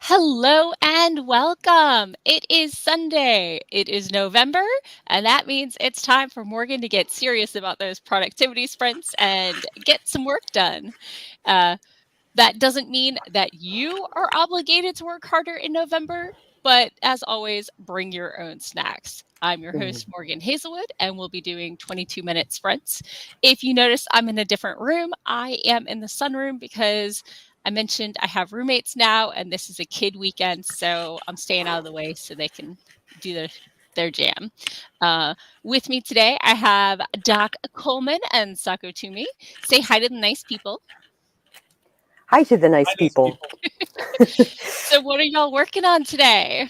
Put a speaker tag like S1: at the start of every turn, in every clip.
S1: Hello and welcome. It is Sunday. It is November, and that means it's time for Morgan to get serious about those productivity sprints and get some work done. That doesn't mean that you are obligated to work harder in November, but as always, bring your own snacks. I'm your host, Morgan Hazelwood, and we'll be doing 22-minute sprints. If you notice I'm in a different room, I am in the sunroom because I mentioned I have roommates now, and this is a kid weekend, so I'm staying out of the way so they can do their jam. With me today, I have Doc Coleman and Sako Tumi. Say hi to the nice people.
S2: Hi to the nice people.
S1: So what are y'all working on today?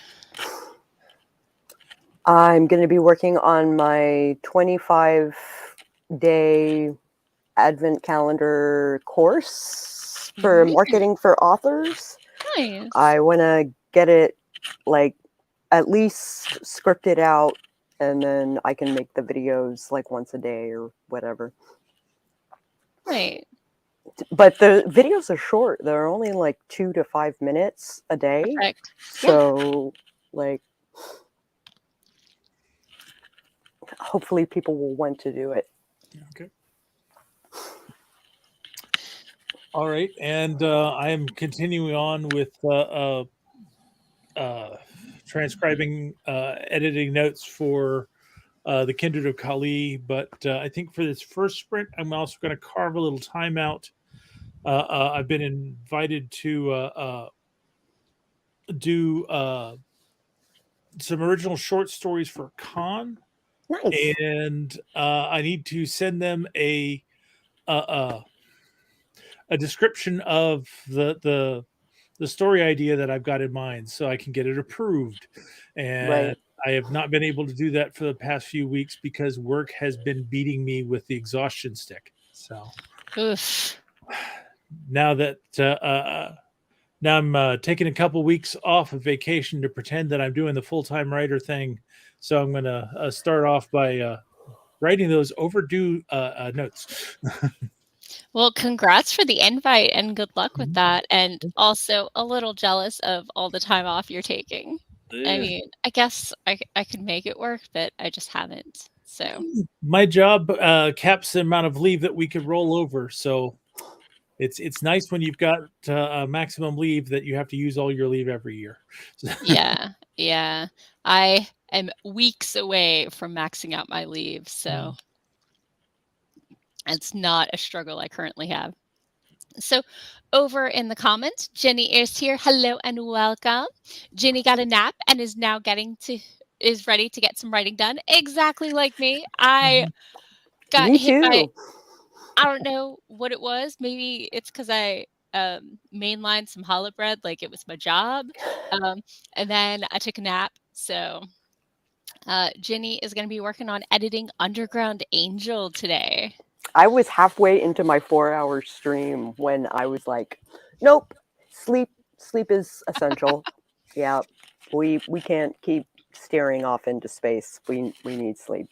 S2: I'm going to be working on my 25-day advent calendar course for marketing for authors.
S1: Nice.
S2: I want to get it at least scripted out, and then I can make the videos once a day or whatever.
S1: Right.
S2: But the videos are short. They're only 2 to 5 minutes a day.
S1: Perfect.
S2: So hopefully people will want to do it.
S3: Okay. All right, and I am continuing on with transcribing, editing notes for the Kindred of Kali. But I think for this first sprint, I'm also going to carve a little time out. I've been invited to do some original short stories for con.
S2: Nice.
S3: And I need to send them a description of the story idea that I've got in mind, so I can get it approved. And
S2: Right.
S3: I have not been able to do that for the past few weeks because work has been beating me with the exhaustion stick. So
S1: Oof.
S3: now that now I'm taking a couple weeks off of vacation to pretend that I'm doing the full-time writer thing. So I'm going to start off by writing those overdue notes.
S1: Well, congrats for the invite and good luck with that. And also a little jealous of all the time off you're taking. I mean, I guess I could make it work, but I just haven't. So
S3: my job caps the amount of leave that we could roll over. So it's nice when you've got a maximum leave that you have to use all your leave every year.
S1: yeah. I am weeks away from maxing out my leave, so it's not a struggle I currently have. So over in the comments, Jenny is here. Hello and welcome. Jenny got a nap and is now is ready to get some writing done. Exactly like me. I got
S2: Me
S1: hit by,
S2: too.
S1: I don't know what it was. Maybe it's because I mainlined some challah bread, like it was my job. And then I took a nap. So Jenny is going to be working on editing Underground Angel today.
S2: I was halfway into my 4-hour stream when I was like, nope, sleep is essential. Yeah, we can't keep staring off into space. We need sleep.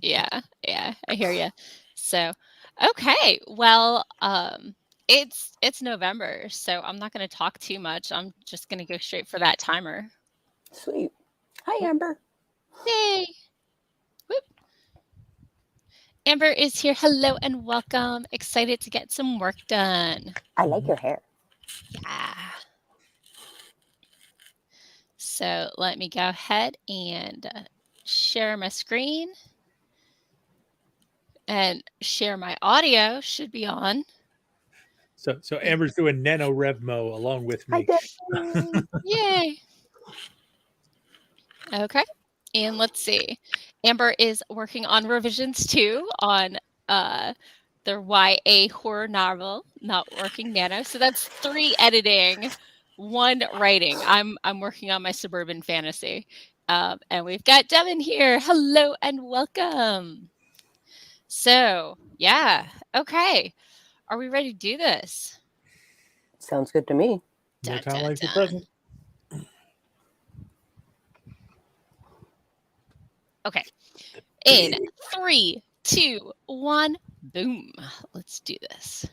S1: Yeah, I hear you. So, okay, well, it's November, so I'm not going to talk too much. I'm just going to go straight for that timer.
S2: Sweet. Hi, Amber.
S1: Yay! Whoop. Amber is here. Hello and welcome. Excited to get some work done.
S2: I like your hair.
S1: Yeah. So let me go ahead and share my screen. And share my audio should be on.
S3: So Amber's doing NaNoWriMo along with me.
S1: Yay. Okay. And let's see. Amber is working on revisions too on the YA horror novel, Not Working Nano. So that's 3 editing, 1 writing. I'm working on my suburban fantasy. And we've got Devin here. Hello and welcome. So, yeah. Okay. Are we ready to do this?
S2: Sounds good to me.
S3: No time like the present.
S1: Okay. In 3, 2, 1, boom. Let's do this.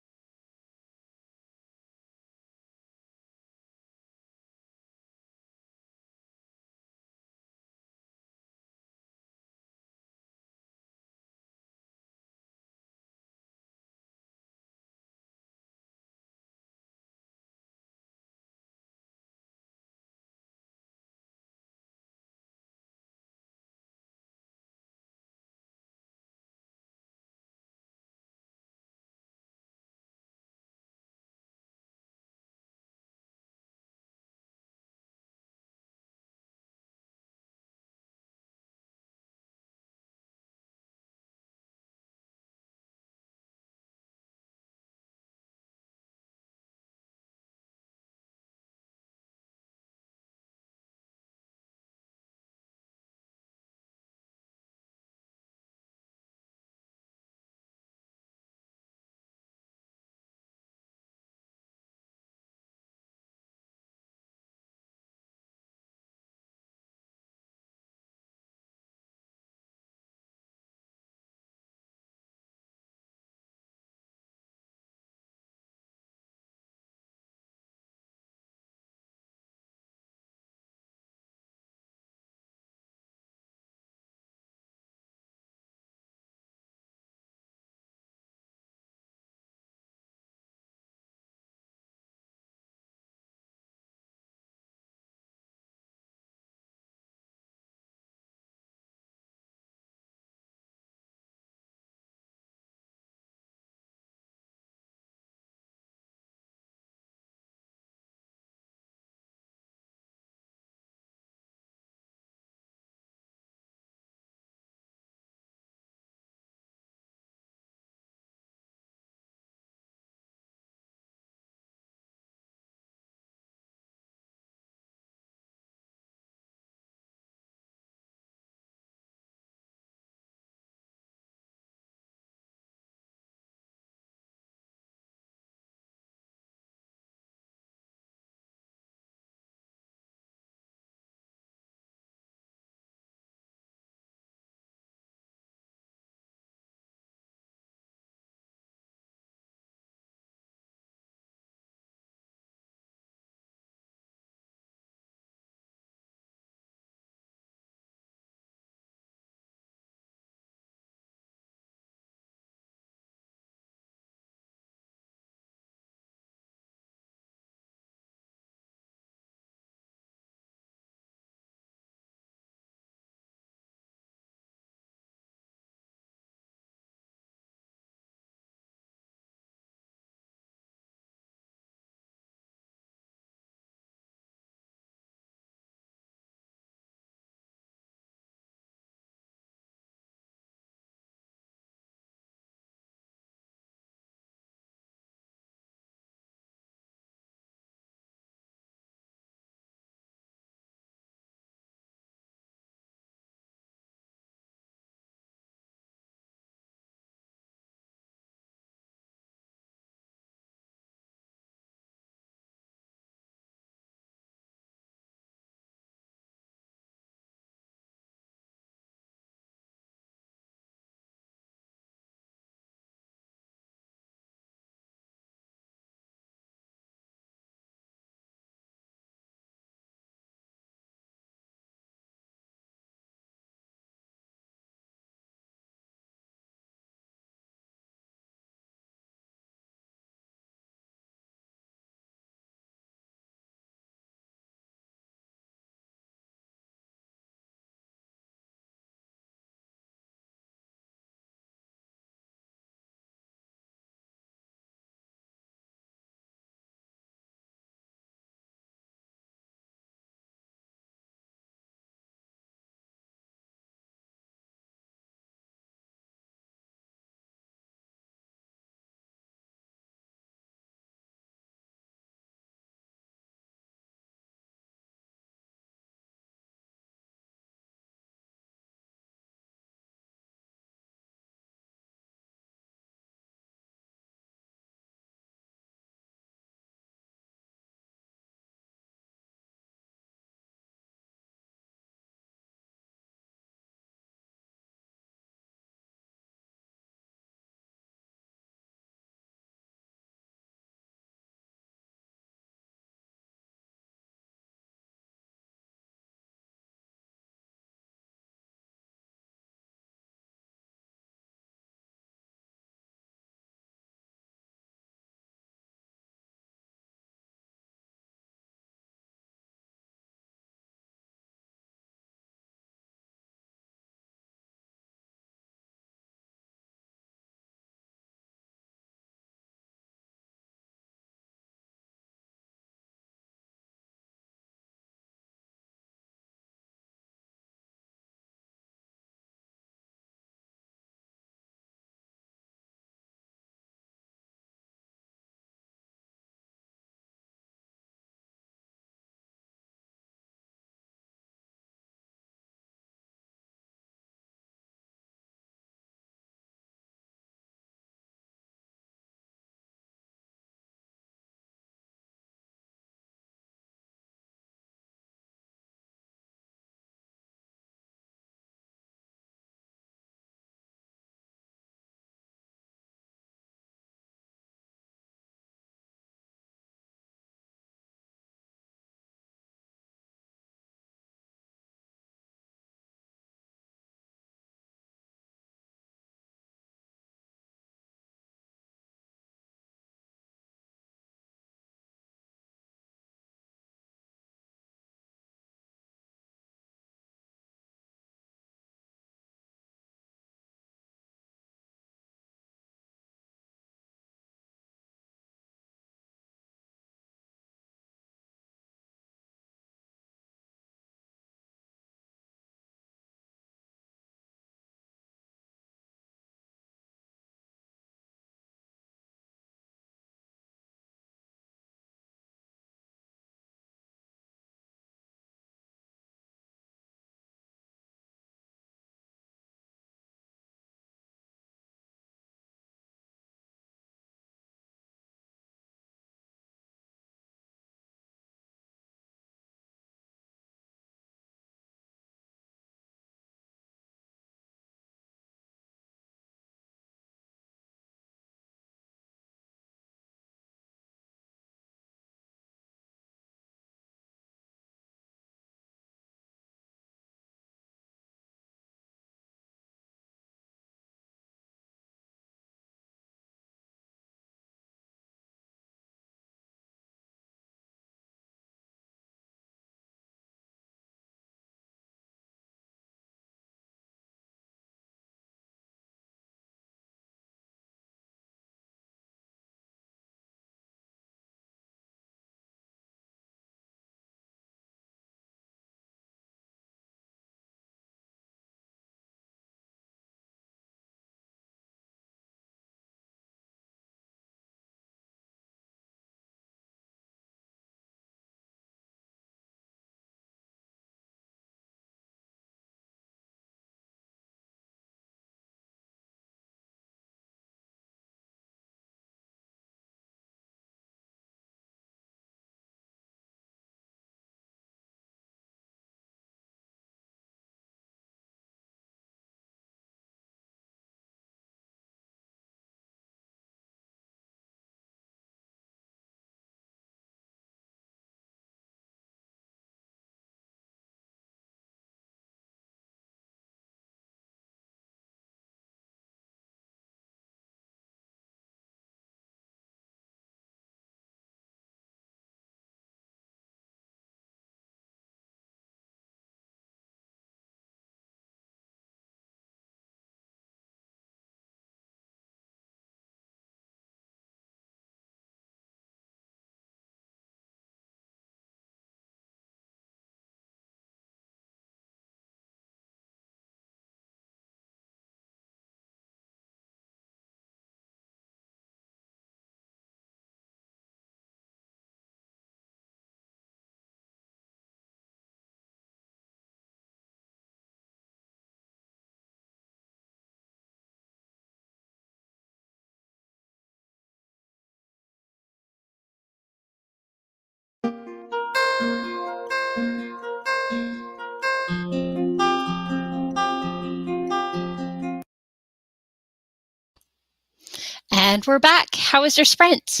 S1: And we're back. How was your sprint?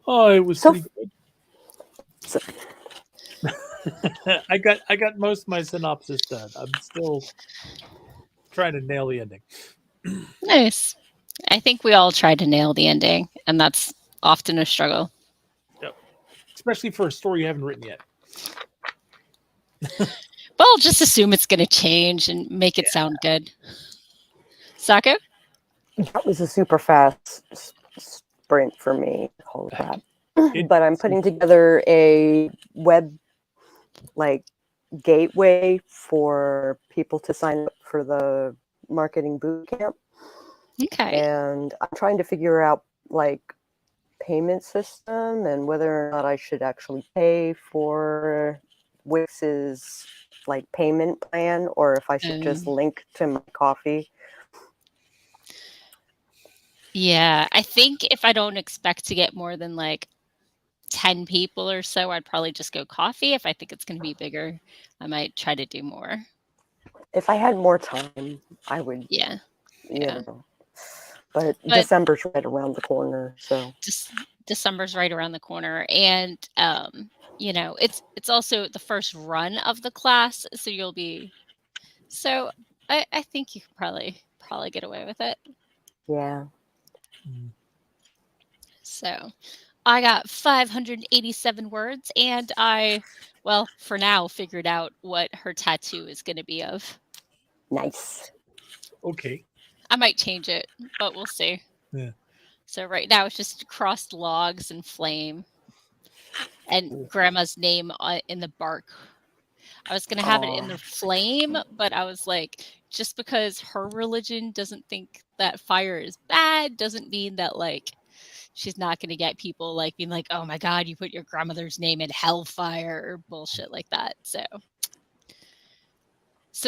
S3: Oh, it was
S2: So-
S3: pretty good.
S2: So-
S3: I got most of my synopsis done. I'm still trying to nail the ending.
S1: Nice. I think we all tried to nail the ending, and that's often a struggle.
S3: Yep. Especially for a story you haven't written yet.
S1: Well, just assume it's going to change and make it sound good. Sako?
S2: That was a super fast sprint for me. Holy crap. But I'm putting together a web gateway for people to sign up for the marketing boot camp.
S1: Okay.
S2: And I'm trying to figure out payment system and whether or not I should actually pay for Wix's payment plan, or if I should just link to my coffee.
S1: Yeah, I think if I don't expect to get more than 10 people or so, I'd probably just go coffee. If I think it's going to be bigger, I might try to do more.
S2: If I had more time, I would.
S1: Yeah.
S2: You know. But December's right around the corner, so
S1: December's right around the corner, and it's also the first run of the class, so you'll be. So I think you could probably get away with it.
S2: Yeah.
S1: So I got 587 words, and for now, figured out what her tattoo is going to be of.
S2: Nice.
S3: Okay.
S1: I might change it, but we'll see.
S3: Yeah.
S1: So right now it's just crossed logs and flame, and Grandma's name in the bark. I was going to have it in the flame, but I was like, just because her religion doesn't think that fire is bad doesn't mean that she's not going to get people being like, oh my God, you put your grandmother's name in hellfire or bullshit like that. So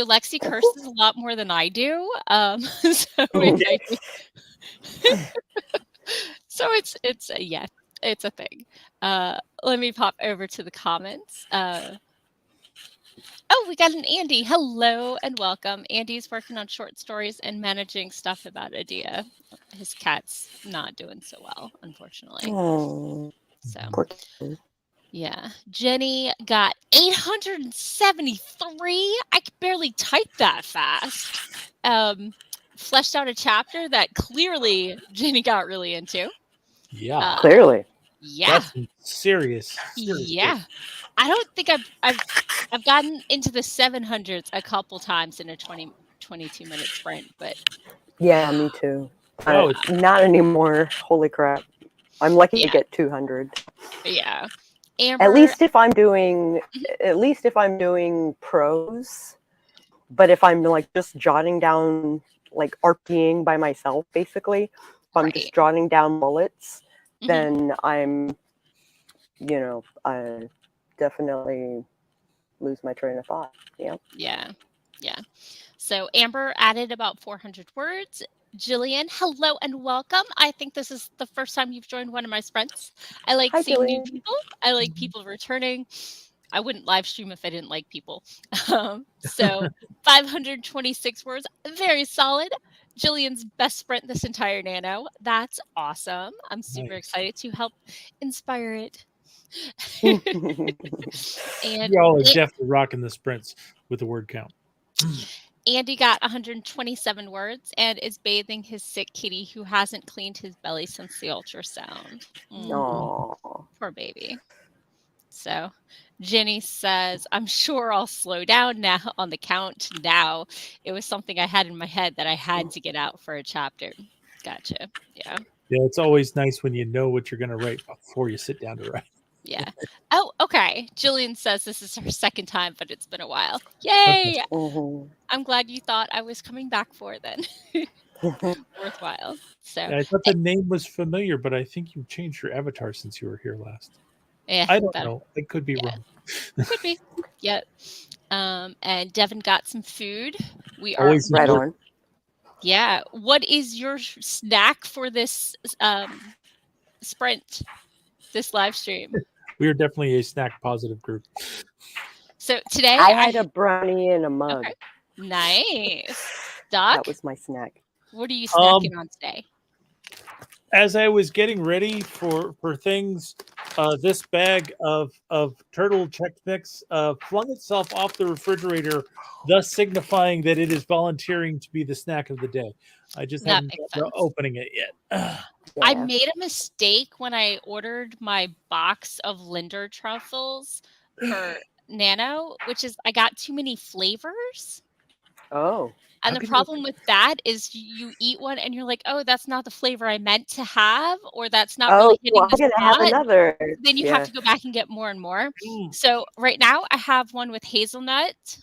S1: Lexi curses a lot more than I do. So it's a thing. Let me pop over to the comments. We got an Andy. Hello and welcome. Andy's working on short stories and managing stuff about Adia. His cat's not doing so well, unfortunately. So, yeah. Jenny got 873. I could barely type that fast. Fleshed out a chapter that clearly Jenny got really into.
S3: Yeah.
S2: Clearly.
S1: Yeah.
S3: That's serious.
S1: Yeah. I don't think I've gotten into the 700s a couple times in a 22-minute sprint, but
S2: yeah, me too.
S3: Oh,
S2: not anymore. Holy crap! I'm lucky to get 200.
S1: Yeah. Amber,
S2: at least if I'm doing prose. But if I'm just jotting down RPing by myself, basically, if I'm just jotting down bullets, then I'm, I definitely lose my train of thought.
S1: Yeah. So Amber added about 400 words. Jillian, hello and welcome. I think this is the first time you've joined one of my sprints. I like seeing new people. I like people returning. I wouldn't live stream if I didn't like people. So 526 words, very solid. Jillian's best sprint this entire Nano. That's awesome. I'm super excited to help inspire it.
S3: And y'all are definitely rocking the sprints with the word count.
S1: Andy got 127 words and is bathing his sick kitty who hasn't cleaned his belly since the ultrasound. Poor baby. So Jenny says, I'm sure I'll slow down now on the count now. It was something I had in my head that I had to get out for a chapter. Gotcha. Yeah.
S3: Yeah, it's always nice when you know what you're going to write before you sit down to write.
S1: Yeah. Oh, okay. Jillian says this is her second time, but it's been a while. Yay! I'm glad you thought I was coming back for it then. Worthwhile. So
S3: yeah, I thought the name was familiar, but I think you've changed your avatar since you were here last.
S1: Yeah,
S3: I don't know. I could be wrong.
S1: Could be. Yep. And Devin got some food. We
S3: Always
S1: are
S2: right on.
S1: Yeah. What is your snack for this sprint? This live stream?
S3: We are definitely a snack positive group.
S1: So today
S2: I had a brownie in a mug.
S1: Okay. Nice. Doc?
S2: That was my snack.
S1: What are you
S3: Um,
S1: snacking on today?
S3: as I was getting ready for things, this bag of turtle Chex Mix flung itself off the refrigerator, thus signifying that it is volunteering to be the snack of the day. I just
S1: That
S3: haven't
S1: makes
S3: got to
S1: sense.
S3: opening it yet.
S1: I
S2: Yeah.
S1: made a mistake when I ordered my box of Linder truffles for Nano, which is I got too many flavors.
S2: Oh.
S1: And
S3: How
S1: the
S3: can you?
S1: problem with that is you eat one and you're like, "Oh, that's not the flavor I meant to have," or "That's not
S2: Oh,
S1: really hitting
S2: well,
S1: the
S2: I'm gonna have
S1: spot."
S2: another.
S1: Then you have
S2: Yeah.
S1: to go back and get more and more.
S3: Mm,
S1: So right now I have one with hazelnut.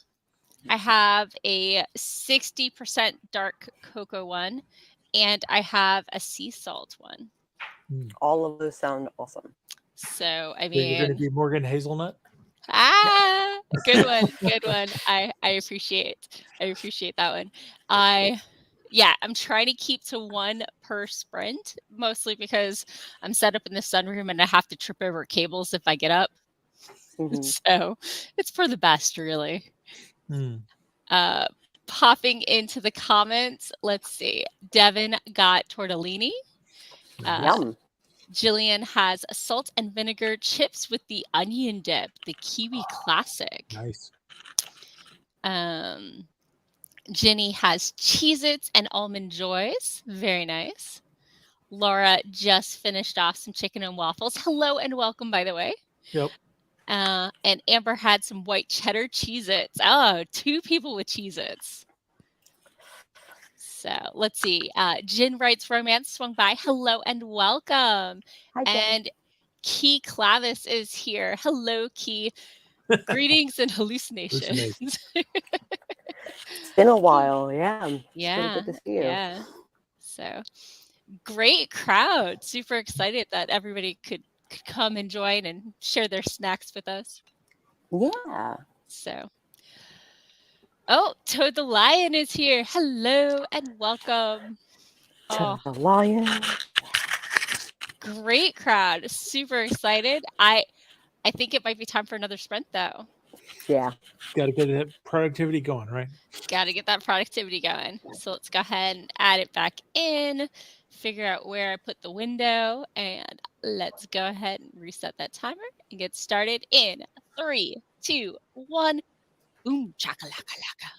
S1: I have a 60% dark cocoa one, and I have a sea salt one.
S3: mm.
S2: All of those sound awesome.
S1: So, I
S3: So you're going to
S1: mean,
S3: be Morgan Hazelnut.
S1: good one, good one. I appreciate that one. I'm trying to keep to one per sprint, mostly because I'm set up in the sunroom and I have to trip over cables if I get up.
S2: Hmm.
S1: So it's for the best, really.
S3: Mm.
S1: Uh, Popping into the comments, let's see. Devin got tortellini. Uh,
S2: Yum.
S1: Jillian has salt and vinegar chips with the onion dip, the Kiwi classic.
S3: Nice.
S1: Um, Ginny has Cheez-Its and Almond Joys. Very nice. Laura just finished off some chicken and waffles. Hello and welcome, by the way.
S3: Yep.
S1: And Amber had some white cheddar Cheez-Its. Oh, 2 people with Cheez-Its. So let's see. Jin writes romance swung by. Hello and welcome.
S2: Hi, Jen.
S1: And Key Clavis is here. Hello, Key. Greetings and hallucinations.
S2: It's been a while. Yeah. It's really
S1: Yeah,
S2: good to see you.
S1: yeah. So great crowd. Super excited that everybody could come and join and share their snacks with us.
S2: Yeah.
S1: So, oh, Toad the Lion is here. Hello and welcome.
S2: To
S1: Oh,
S2: the lion.
S1: great crowd. Super excited. I think it might be time for another sprint though.
S2: Yeah.
S3: Got to get that productivity going, right?
S1: Got to get that productivity going. So let's go ahead and add it back in, figure out where I put the window, and let's go ahead and reset that timer and get started in 3, 2, 1. Boom, chakalaka laka.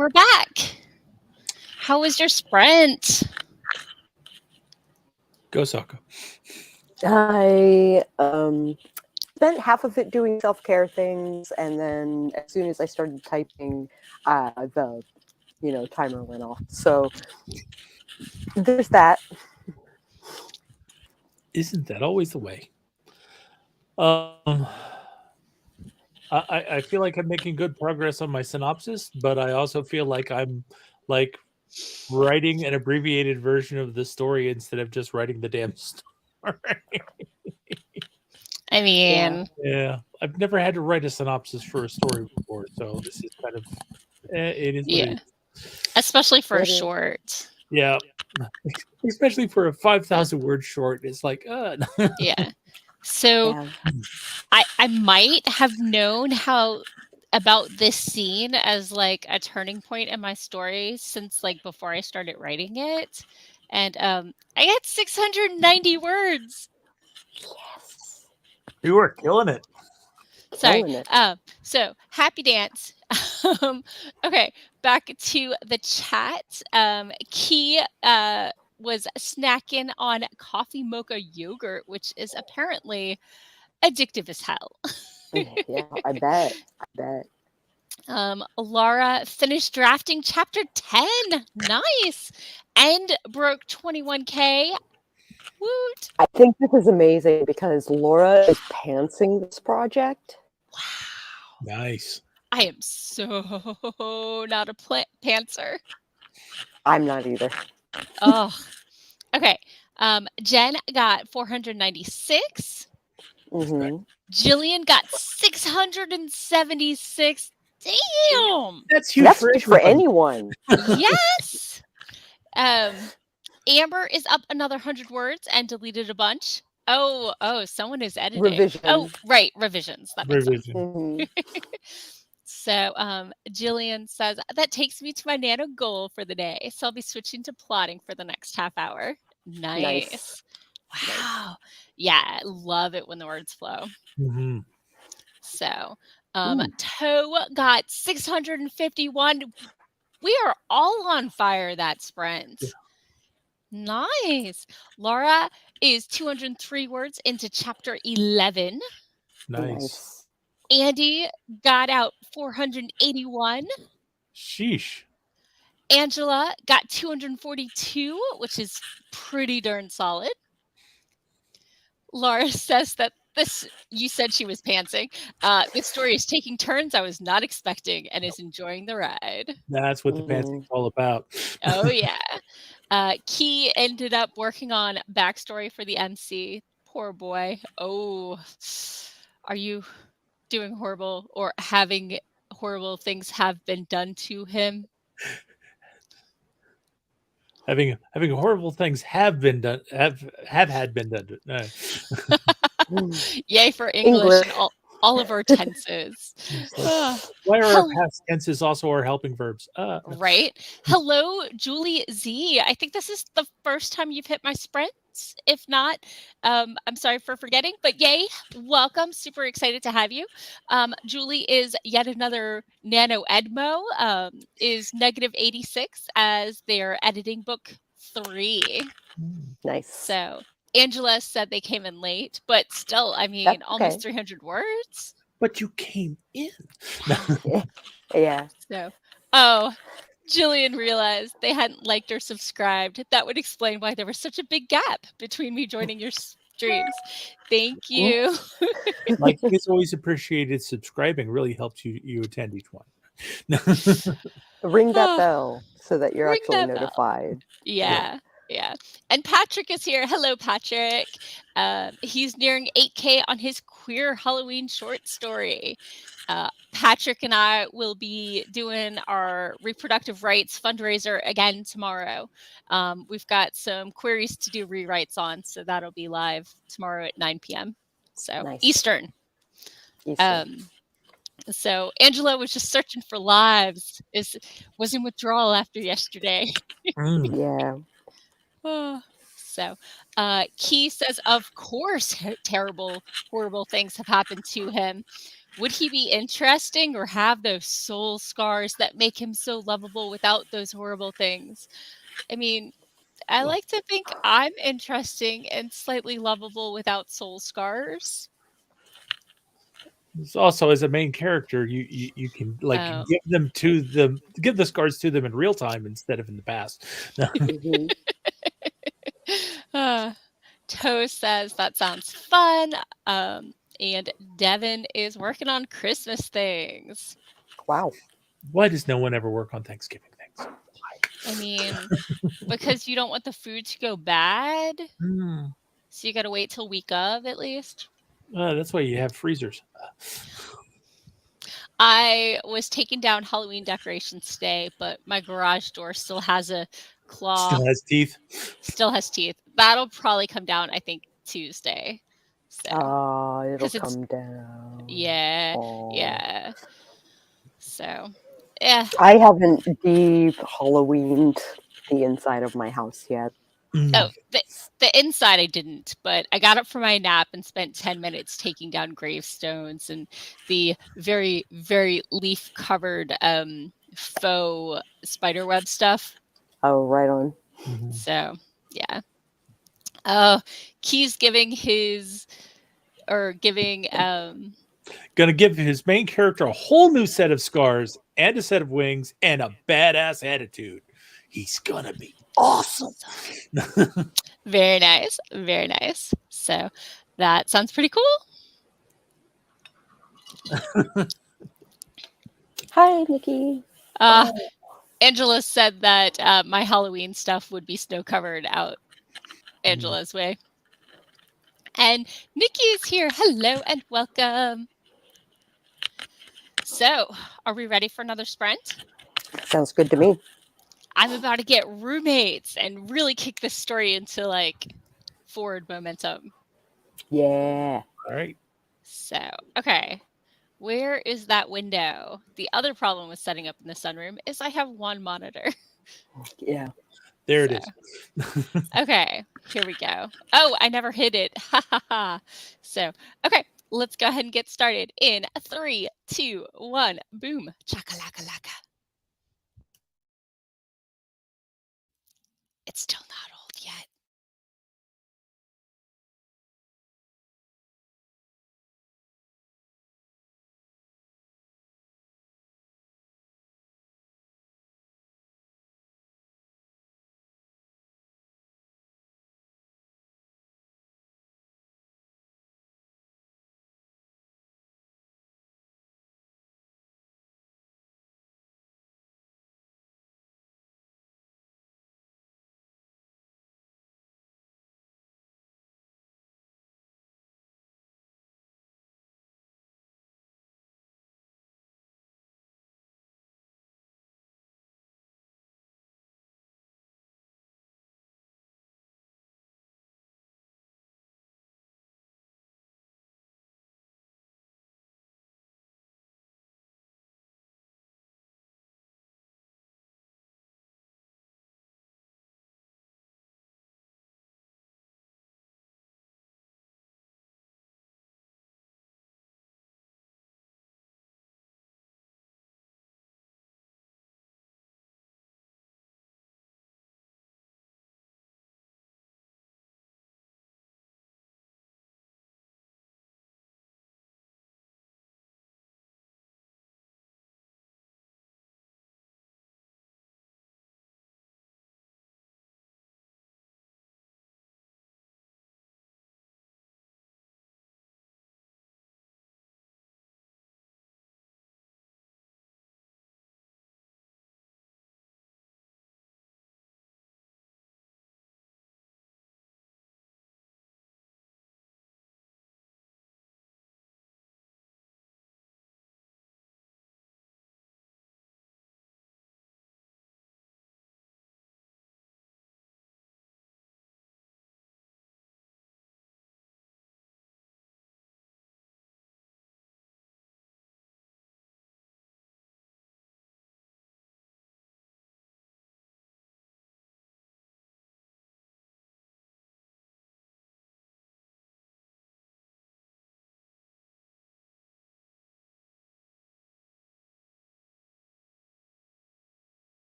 S1: we're back. How was your sprint?
S3: Go, Sako.
S2: I spent half of it doing self-care things, and then as soon as I started typing, the timer went off. So there's that.
S3: Isn't that always the way? I feel like I'm making good progress on my synopsis, but I also feel like I'm like writing an abbreviated version of the story instead of just writing the damn story.
S1: I mean,
S3: Yeah, I've never had to write a synopsis for a story before, so this is kind of it is what it is.
S1: Especially for a
S2: It is.
S1: short.
S3: Yeah, especially for a 5,000 word short, it's like
S1: Yeah. So
S2: Yeah.
S1: I might have known about this scene as like a turning point in my story since like before I started writing it. And I got 690 words.
S2: Yes.
S3: you are killing it.
S1: Sorry.
S2: Killing it.
S1: So happy dance. Okay, back to the chat. Key was snacking on coffee mocha yogurt, which is apparently addictive as hell.
S2: Yeah, I bet.
S1: Laura finished drafting chapter 10. Nice. And broke 21K. Woot.
S2: I think this is amazing because Laura is pantsing this project.
S1: Wow.
S3: Nice.
S1: I am so not a pantser.
S2: I'm not either.
S1: Oh, okay. Jen got 496.
S2: Mm-hmm.
S1: Jillian got 676. Damn.
S3: That's huge
S2: That's
S3: for
S2: huge for
S3: anyone.
S2: anyone.
S1: Yes. Amber is up another 100 words and deleted a bunch. Oh, someone is editing.
S2: Revision.
S1: Oh, right, revisions. That makes sense.
S3: Revision.
S2: Mhm.
S1: So, Jillian says, that takes me to my nano goal for the day. So I'll be switching to plotting for the next half hour. Nice. Wow. Yeah, I love it when the words flow.
S3: Mhm.
S1: So, Toe got 651. We are all on fire that sprint.
S3: Yeah.
S1: Nice. Laura is 203 words into chapter 11.
S3: Nice.
S1: Andy got out 481.
S3: Sheesh.
S1: Angela got 242, which is pretty darn solid. Laura says that you said she was pantsing. This story is taking turns I was not expecting and is enjoying the ride.
S3: That's what the pantsing's all about.
S1: Oh, yeah. Key ended up working on backstory for the MC. Poor boy. Oh, are you doing horrible or having horrible things have been done to him?
S3: Having horrible things have been done have had been done.
S1: Yay for English. And all of our tenses.
S3: Why are our past tenses also our helping verbs?
S1: Right. Hello, Julie Z. I think this is the first time you've hit my sprints. If not, I'm sorry for forgetting, but yay, welcome. Super excited to have you. Julie is yet another NaNoWriMo, is -86 as they're editing book 3.
S2: Nice.
S1: So Angela said they came in late, but still, I mean,
S2: That's
S1: almost
S2: okay.
S1: 300 words.
S3: But you came in.
S2: Yeah.
S1: So, Jillian realized they hadn't liked or subscribed. That would explain why there was such a big gap between me joining your streams. Thank you.
S3: Like, it's always appreciated. Subscribing really helps you attend each one.
S2: Ring that bell so that you're
S1: Ring
S2: actually
S1: that bell.
S2: notified.
S1: Yeah. And Patrick is here. Hello, Patrick. He's nearing 8K on his queer Halloween short story. Patrick and I will be doing our reproductive rights fundraiser again tomorrow. We've got some queries to do rewrites on, so that'll be live tomorrow at 9 p.m. So
S2: Nice.
S1: Eastern. So Angela was just searching for lives. Was in withdrawal after yesterday.
S2: Yeah.
S1: So Key says, of course, terrible, horrible things have happened to him. Would he be interesting or have those soul scars that make him so lovable without those horrible things? I mean, I like to think I'm interesting and slightly lovable without soul scars.
S3: It's also, as a main character, you can like
S1: Oh.
S3: give the scars to them in real time instead of in the past.
S2: Hmm.
S1: Uh, Toe says that sounds fun. And Devin is working on Christmas things.
S2: Wow.
S3: Why does no one ever work on Thanksgiving things?
S1: I mean, because you don't want the food to go bad.
S3: Mm.
S1: So you got to wait till week of at least.
S3: That's why you have freezers.
S1: I was taking down Halloween decorations today, but my garage door still has a claw,
S3: Still has teeth.
S1: still has teeth. That'll probably come down, I think, Tuesday. So,
S2: It'll
S1: because it's,
S2: come down.
S1: yeah,
S2: Oh.
S1: yeah. So, yeah.
S2: I haven't de-Halloweened the inside of my house yet.
S1: Oh, the inside I didn't, but I got up from my nap and spent 10 minutes taking down gravestones and the very, very leaf covered faux spider web stuff.
S2: Oh, right on.
S3: Mhm.
S1: So, yeah. Oh, Key's giving
S3: Gonna give his main character a whole new set of scars and a set of wings and a badass attitude. He's gonna be awesome.
S1: very nice, very nice. So that sounds pretty cool.
S2: Hi, Nikki.
S1: Angela said that my Halloween stuff would be snow covered out Angela's way. And Nikki is here. Hello and welcome. So, are we ready for another sprint?
S2: Sounds good to me.
S1: I'm about to get roommates and really kick this story into like forward momentum.
S2: Yeah.
S3: All right.
S1: So, okay. Where is that window? The other problem with setting up in the sunroom is I have one monitor.
S2: Yeah.
S3: There it is.
S1: Okay, here we go. Oh, I never hit it. Ha ha ha. So, okay, let's go ahead and get started in 3, 2, 1. Boom. Chakalaka laka. It's still not old yet.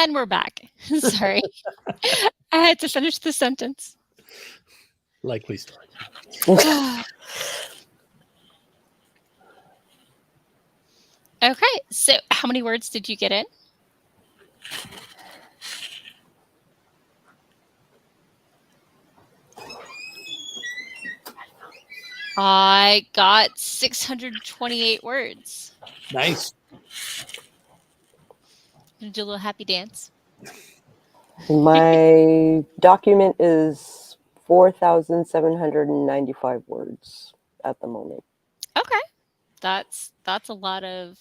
S1: And we're back. Sorry. I had to finish the sentence.
S3: Likely story.
S1: Okay, so how many words did you get in? I got 628 words.
S3: Nice.
S1: Gonna do a little happy dance.
S2: My document is 4,795 words at the moment.
S1: Okay, that's a lot of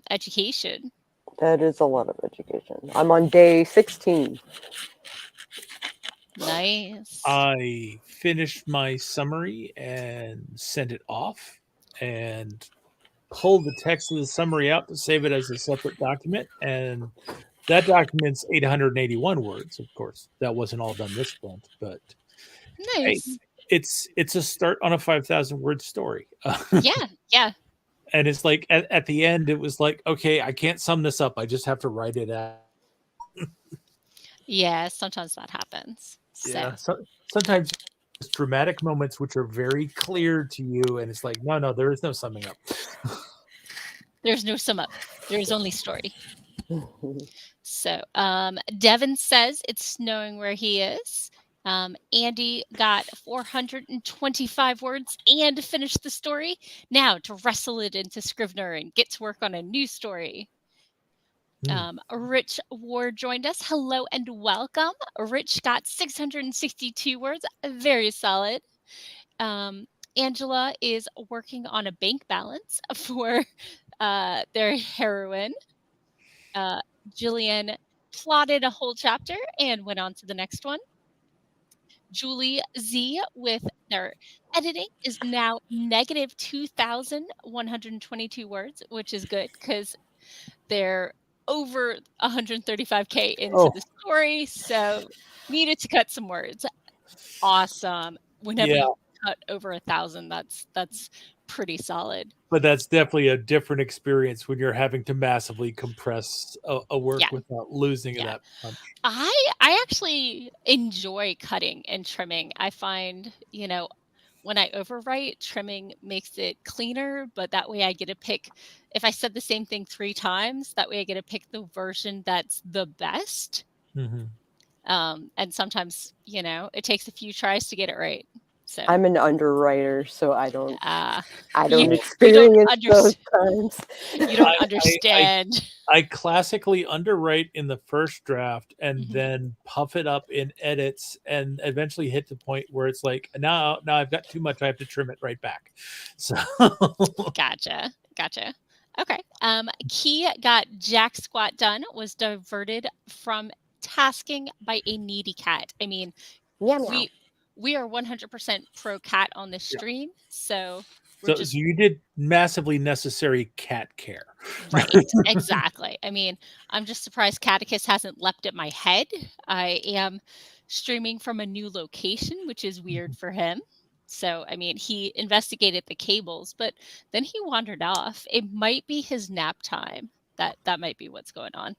S1: education.
S2: That is a lot of education. I'm on day 16.
S1: Nice.
S3: I finished my summary and sent it off and pulled the text of the summary out to save it as a separate document. And that document's 881 words, of course. That wasn't all done this month, but hey,
S1: Nice.
S3: it's a start on a 5,000 word story.
S1: Yeah.
S3: And it's like at the end, it was like, okay, I can't sum this up. I just have to write it out.
S1: Yeah, sometimes that happens.
S3: Yeah. So sometimes there's dramatic moments which are very clear to you, and it's like, no, there is no summing up.
S1: There's no sum up. There's only story. So Devin says it's snowing where he is. Andy got 425 words and finished the story. Now to wrestle it into Scrivener and get to work on a new story. Rich Ward joined us. Hello and welcome. Rich got 662 words. Very solid. Angela is working on a bank balance for their heroine. Jillian plotted a whole chapter and went on to the next one. Julie Z with their editing is now negative 2,122 words, which is good because they're over 135K into the story, so needed to cut some words. Awesome. Whenever you cut over 1,000, that's pretty solid.
S3: But that's definitely a different experience when you're having to massively compress a work without losing that punch.
S1: I actually enjoy cutting and trimming. I find, when I overwrite, trimming makes it cleaner, but that way I get to pick, if I said the same thing 3 times, that way I get to pick the version that's the best.
S3: Mm-hmm.
S1: And sometimes, it takes a few tries to get it right. So
S2: I'm an underwriter, so I don't experience those times.
S1: You don't understand.
S3: I classically underwrite in the first draft and then puff it up in edits and eventually hit the point where it's like, now I've got too much. I have to trim it right back. So
S1: Gotcha. Okay. Key got Jack Squat done, was diverted from tasking by a needy cat. I mean, we are 100% pro cat on this stream, so
S3: you did massively necessary cat care.
S1: Right, exactly. I mean, I'm just surprised Catticus hasn't leapt at my head. I am streaming from a new location, which is weird for him. So, I mean, he investigated the cables, but then he wandered off. It might be his nap time. That might be what's going on.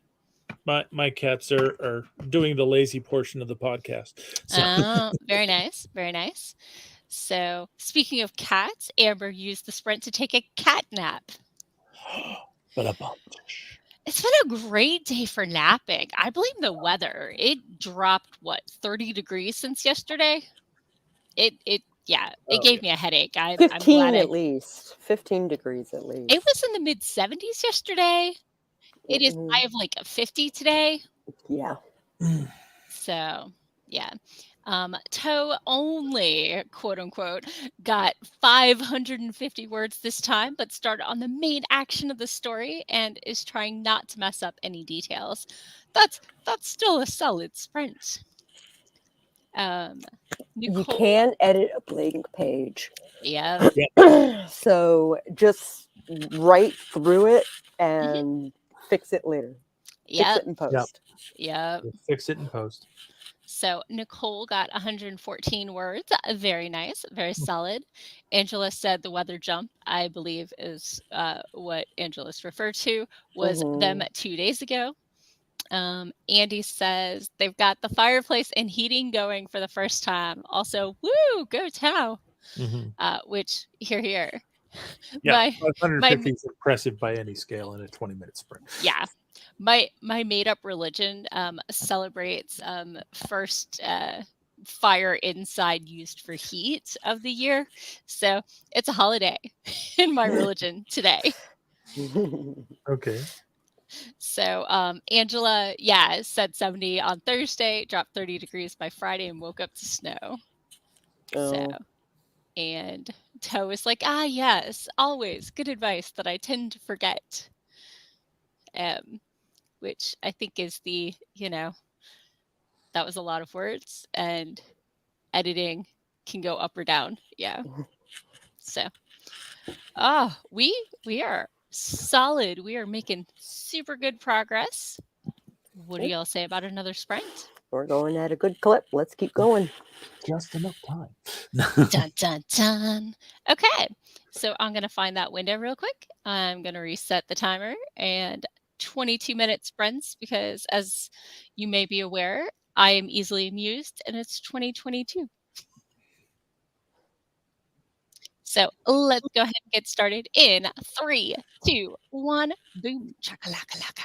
S3: My cats are doing the lazy portion of the podcast. So.
S1: Oh, very nice. So, speaking of cats, Amber used the sprint to take a cat nap. It's been a great day for napping. I blame the weather. It dropped 30 degrees since yesterday. It gave me a headache.
S2: 15
S1: I'm glad
S2: at least. 15 degrees at least.
S1: It was in the mid 70s yesterday. It is high of 50 today.
S2: Yeah.
S1: So, yeah. Toe only, quote unquote, got 550 words this time, but started on the main action of the story and is trying not to mess up any details. That's still a solid sprint.
S2: You can edit a blank page.
S1: Yeah.
S2: So just write through it and fix it later.
S1: Yeah.
S2: Fix it in post.
S1: Yeah.
S3: Fix it in post.
S1: So Nicole got 114 words. Very nice. Very solid. Angela said the weather jump, I believe is what Angela's referred to, was them 2 days ago. Andy says they've got the fireplace and heating going for the first time. Also, woo, go Tao. Which here.
S3: Yeah,
S1: my
S3: 550 is impressive by any scale in a 20-minute sprint.
S1: Yeah. My made-up religion celebrates first fire inside used for heat of the year. So it's a holiday in my religion today.
S3: Okay.
S1: So Angela, said 70 on Thursday, dropped 30 degrees by Friday, and woke up to snow. So, and Toe is like, yes, always good advice that I tend to forget. Which I think is the, that was a lot of words, and editing can go up or down. Yeah. So, we are solid. We are making super good progress. What do y'all say about another sprint?
S2: We're going at a good clip. Let's keep going.
S3: Just enough time.
S1: Dun, dun, dun. Okay. So I'm going to find that window real quick. I'm going to reset the timer and 22-minute sprints because, as you may be aware, I am easily amused and it's 2022. So let's go ahead and get started in 3, 2, 1. Boom. Chakalaka-laka.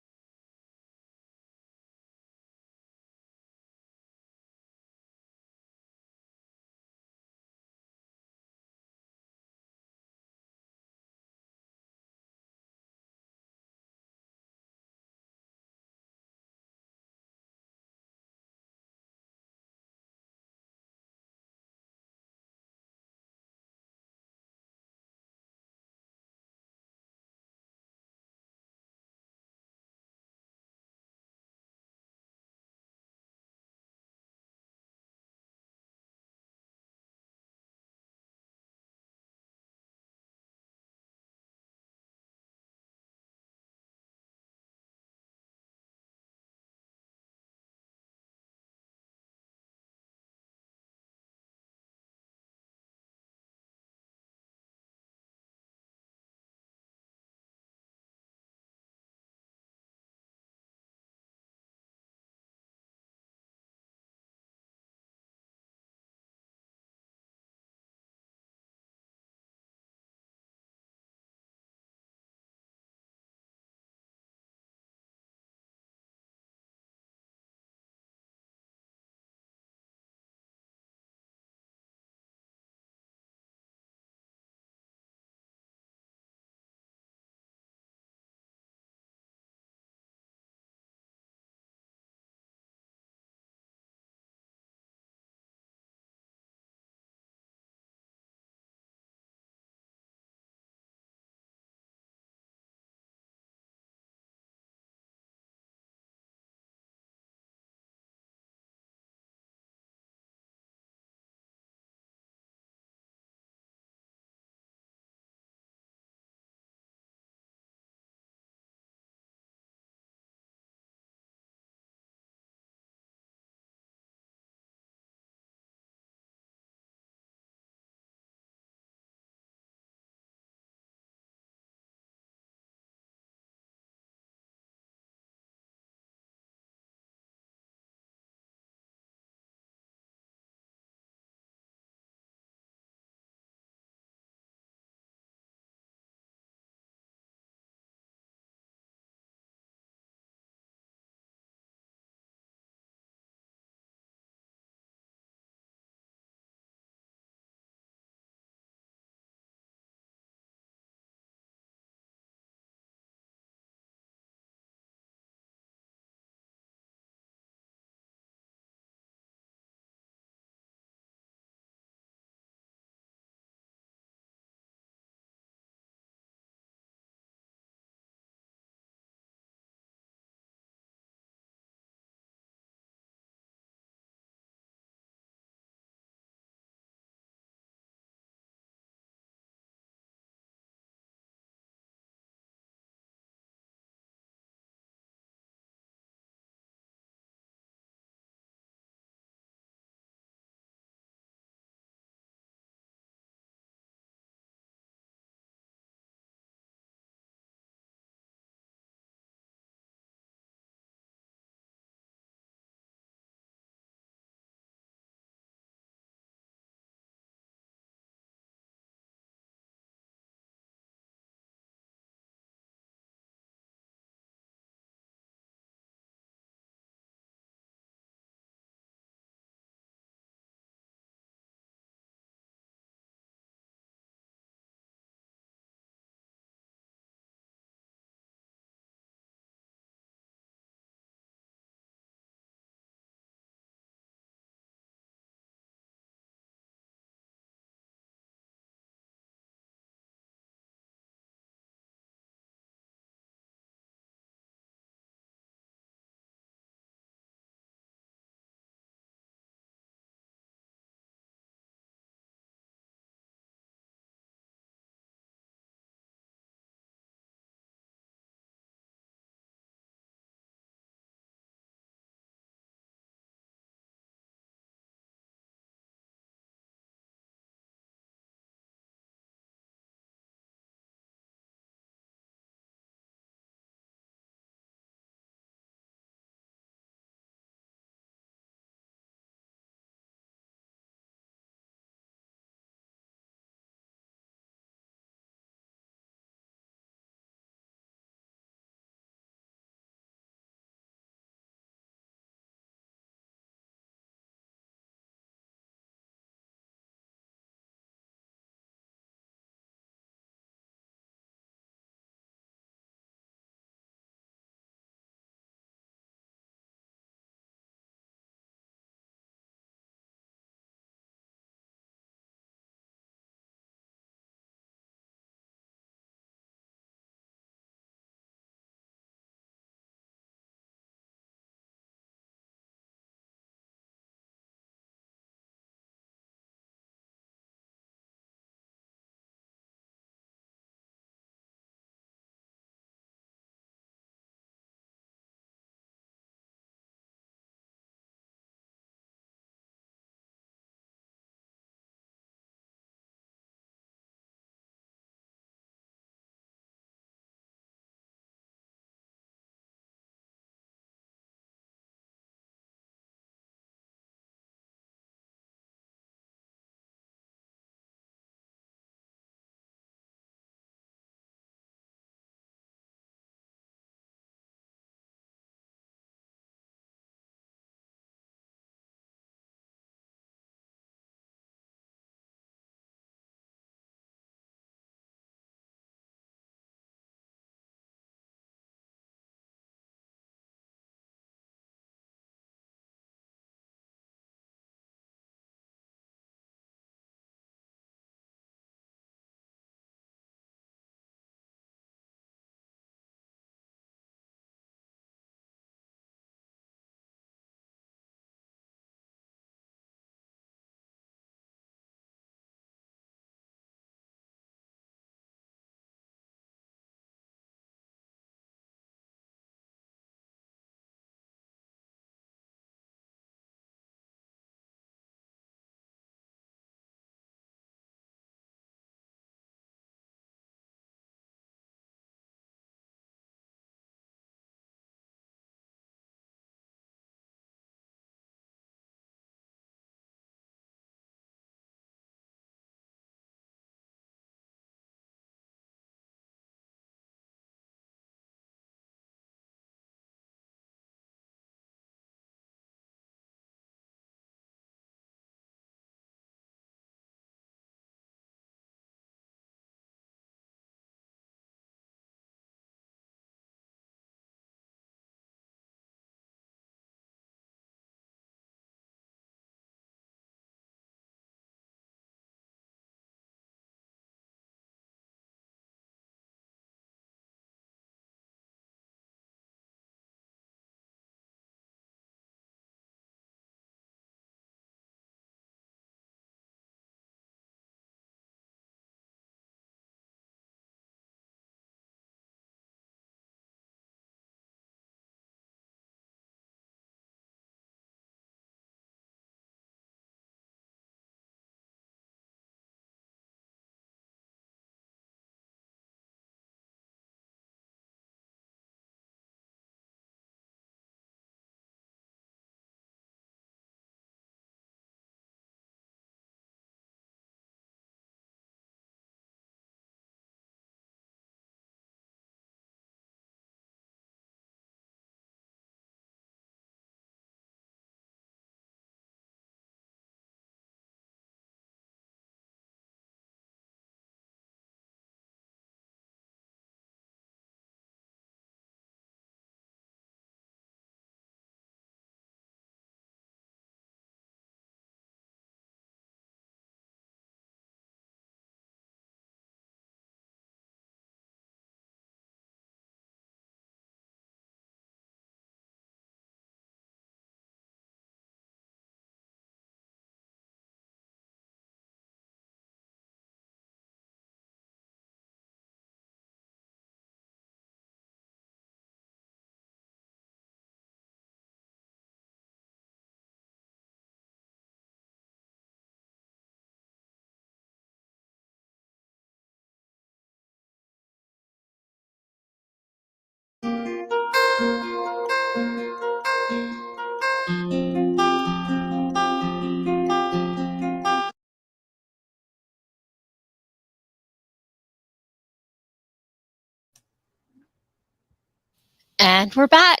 S1: And we're back.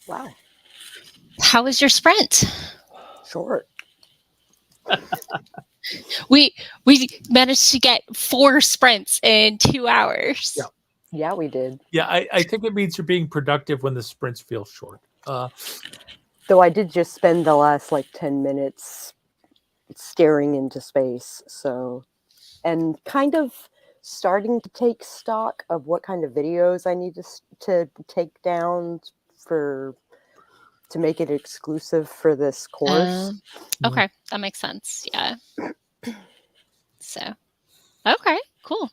S2: Wow.
S1: How was your sprint?
S2: Short.
S1: We managed to get 4 sprints in 2 hours.
S3: Yeah.
S2: Yeah, we did.
S3: Yeah, I think it means you're being productive when the sprints feel short.
S2: Though I did just spend the last like 10 minutes staring into space. So, and kind of starting to take stock of what kind of videos I need to take down to make it exclusive for this course.
S1: Okay, that makes sense. Yeah. So, okay, cool.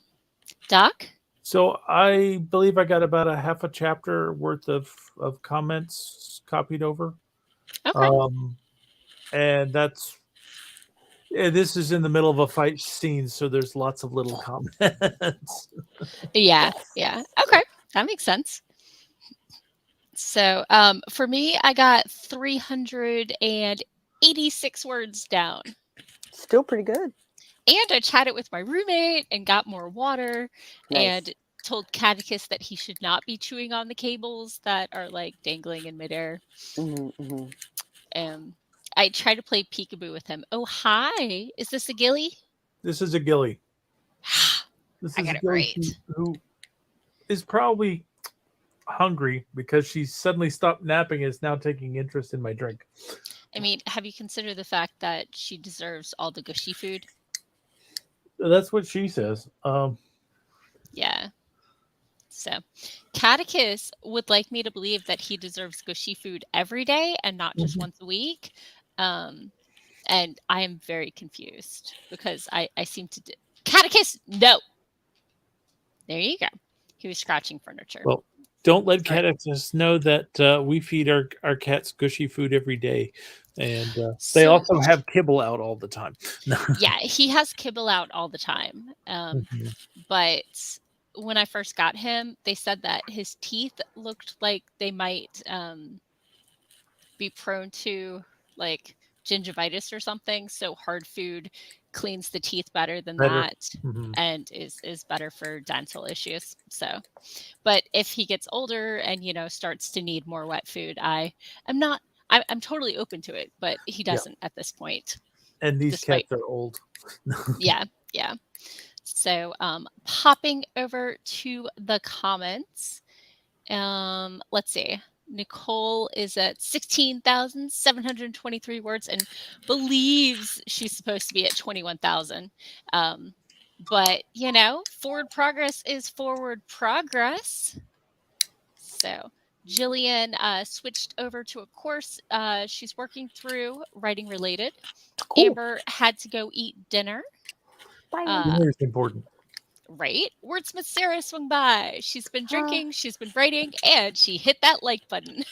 S1: Doc?
S3: So I believe I got about a half a chapter worth of comments copied over.
S1: Okay.
S3: And that's this is in the middle of a fight scene, so there's lots of little comments.
S1: Yeah.
S2: Yes.
S1: Yeah. Okay, that makes sense. So, for me, I got 386 words down.
S2: Still pretty good.
S1: And I chatted with my roommate and got more water
S2: Nice.
S1: and told Catticus that he should not be chewing on the cables that are like dangling in midair. I tried to play peekaboo with him. Oh, hi. Is this a ghillie?
S3: This is a ghillie. This
S1: I
S3: is
S1: got
S3: a
S1: it
S3: ghillie
S1: right.
S3: who is probably hungry because she suddenly stopped napping and is now taking interest in my drink.
S1: I mean, have you considered the fact that she deserves all the gushy food?
S3: That's what she says.
S1: Yeah. So, Catticus would like me to believe that he deserves gushy food every day and not just once a week. And I am very confused because I seem to... Catticus, no! There you go. He was scratching furniture.
S3: Well, don't let Catticus know that we feed our cats gushy food every day. And they also have kibble out all the time.
S1: Yeah, he has kibble out all the time. But when I first got him, they said that his teeth looked like they might be prone to like gingivitis or something. So hard food cleans the teeth better than that and is better for dental issues. So, but if he gets older and, starts to need more wet food, I'm totally open to it, but he doesn't at this point.
S3: And these cats are old.
S1: Yeah. So, popping over to the comments. Let's see. Nicole is at 16,723 words and believes she's supposed to be at 21,000. But, forward progress is forward progress. So Jillian switched over to a course she's working through, writing related.
S2: Cool.
S1: Amber had to go eat dinner.
S3: Dinner is important.
S1: Right? Wordsmith Sarah swung by. She's been drinking, she's been writing, and she hit that like button.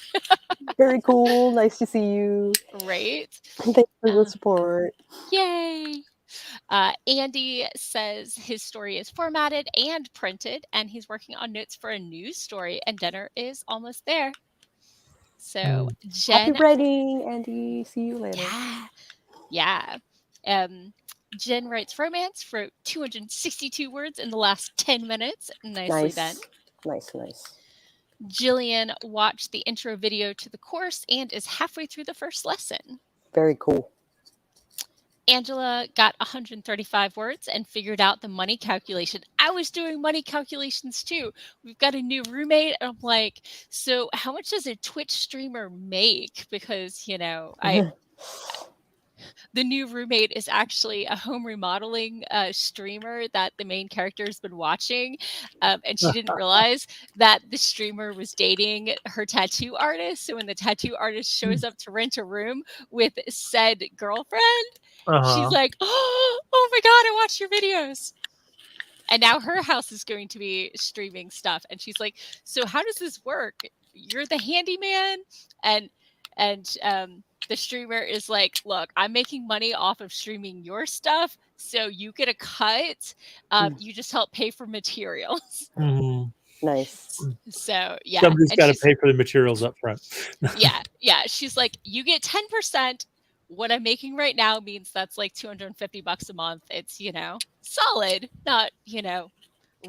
S2: Very cool. Nice to see you.
S1: Right?
S2: Thanks for the support.
S1: Yay! Andy says his story is formatted and printed, and he's working on notes for a new story, and dinner is almost there. So Jen...
S2: Happy writing, Andy. See you later.
S1: Yeah. Jen writes romance, wrote 262 words in the last 10 minutes. Nicely done.
S2: Nice.
S1: Jillian watched the intro video to the course and is halfway through the first lesson.
S2: Very cool.
S1: Angela got 135 words and figured out the money calculation. I was doing money calculations too. We've got a new roommate. And I'm like, so how much does a Twitch streamer make? Because, the new roommate is actually a home remodeling streamer that the main character has been watching. And she didn't realize that the streamer was dating her tattoo artist. So when the tattoo artist shows up to rent a room with said girlfriend, she's like, oh my God, I watch your videos. And now her house is going to be streaming stuff. And she's like, so how does this work? You're the handyman? And the streamer is like, look, I'm making money off of streaming your stuff, so you get a cut. You just help pay for materials.
S2: Nice.
S1: So, yeah.
S3: Somebody's got to pay for the materials up front.
S1: Yeah. She's like, you get 10%. What I'm making right now means that's like $250 a month. It's, solid, not,